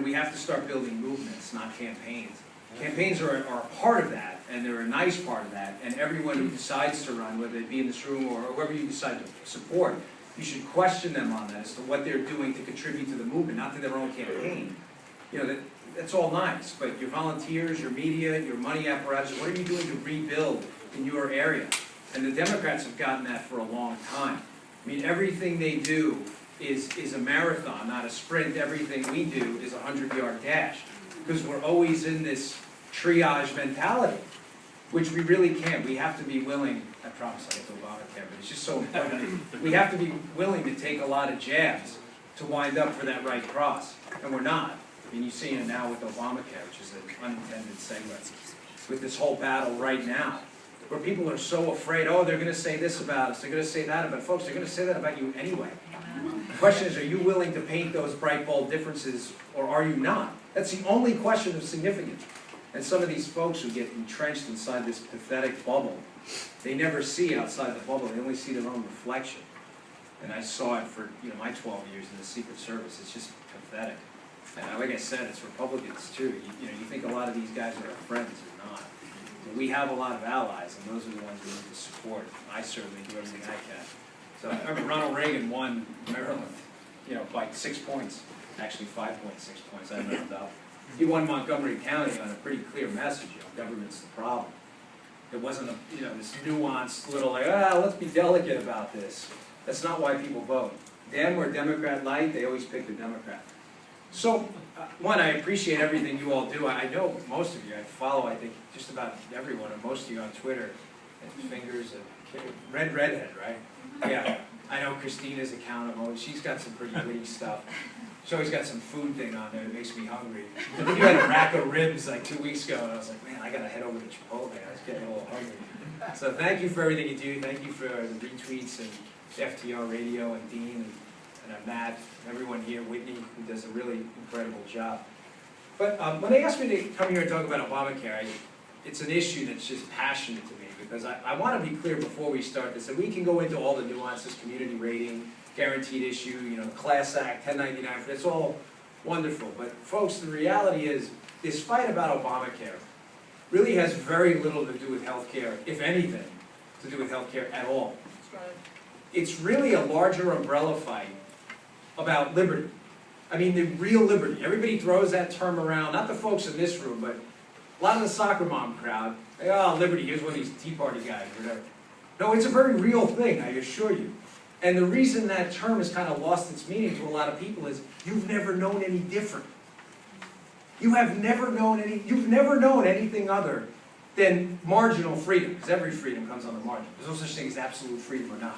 we have to start building movements, not campaigns. Campaigns are a part of that, and they're a nice part of that, and everyone who decides to run, whether they be in this room or whoever you decide to support, you should question them on that as to what they're doing to contribute to the movement, not to their own campaign. That's all nice, but your volunteers, your media, your money apparatus, what are you doing to rebuild in your area? And the Democrats have gotten that for a long time. I mean, everything they do is a marathon, not a sprint. Everything we do is a 100-yard dash, because we're always in this triage mentality, which we really can't. We have to be willing, I promise I'll get to Obamacare, but it's just so important. We have to be willing to take a lot of jabs to wind up for that right cross, and we're not. I mean, you're seeing it now with Obamacare, which is an unintended segue, with this whole battle right now, where people are so afraid, oh, they're going to say this about us, they're going to say that about folks, they're going to say that about you anyway. The question is, are you willing to paint those bright, bold differences, or are you not? That's the only question of significance. And some of these folks who get entrenched inside this pathetic bubble, they never see outside the bubble, they only see their own reflection. And I saw it for my 12 years in the Secret Service. It's just pathetic. And like I said, it's Republicans too. You think a lot of these guys are our friends, they're not. But we have a lot of allies, and those are the ones we need to support. I certainly do everything I can. So I remember Ronald Reagan won Maryland, by 6 points. Actually 5.6 points, I rounded up. He won Montgomery County on a pretty clear message, government's the problem. It wasn't this nuanced little let's be delicate about this. That's not why people vote. Them or Democrat light, they always pick the Democrat. So, one, I appreciate everything you all do. I know most of you, I follow, I think, just about everyone, and most of you on Twitter, and Fingers, and Redhead, right? Yeah, I know Christina's accountable. She's got some pretty witty stuff. She's always got some food thing on there that makes me hungry. I think you had a rack of ribs like 2 weeks ago, and I was like, man, I gotta head over to Chipotle. I was getting a little hungry. So thank you for everything you do. Thank you for the retweets and FTR Radio and Dean and Matt, everyone here, Whitney, who does a really incredible job. But when they asked me to come here and talk about Obamacare, it's an issue that's just passionate to me, because I want to be clear before we start this, that we can go into all the nuances, community rating, guaranteed issue, the Class Act, 1099, it's all wonderful. But folks, the reality is, this fight about Obamacare really has very little to do with health care, if anything, to do with health care at all. That's right. It's really a larger umbrella fight about liberty. I mean, the real liberty. Everybody throws that term around, not the folks in this room, but a lot of the soccer mom crowd. Oh, liberty, here's one of these Tea Party guys, or whatever. No, it's a very real thing, I assure you. And the reason that term has kind of lost its meaning to a lot of people is you've never known any different. You've never known anything other than marginal freedom, because every freedom comes on the margin. There's no such thing as absolute freedom or not.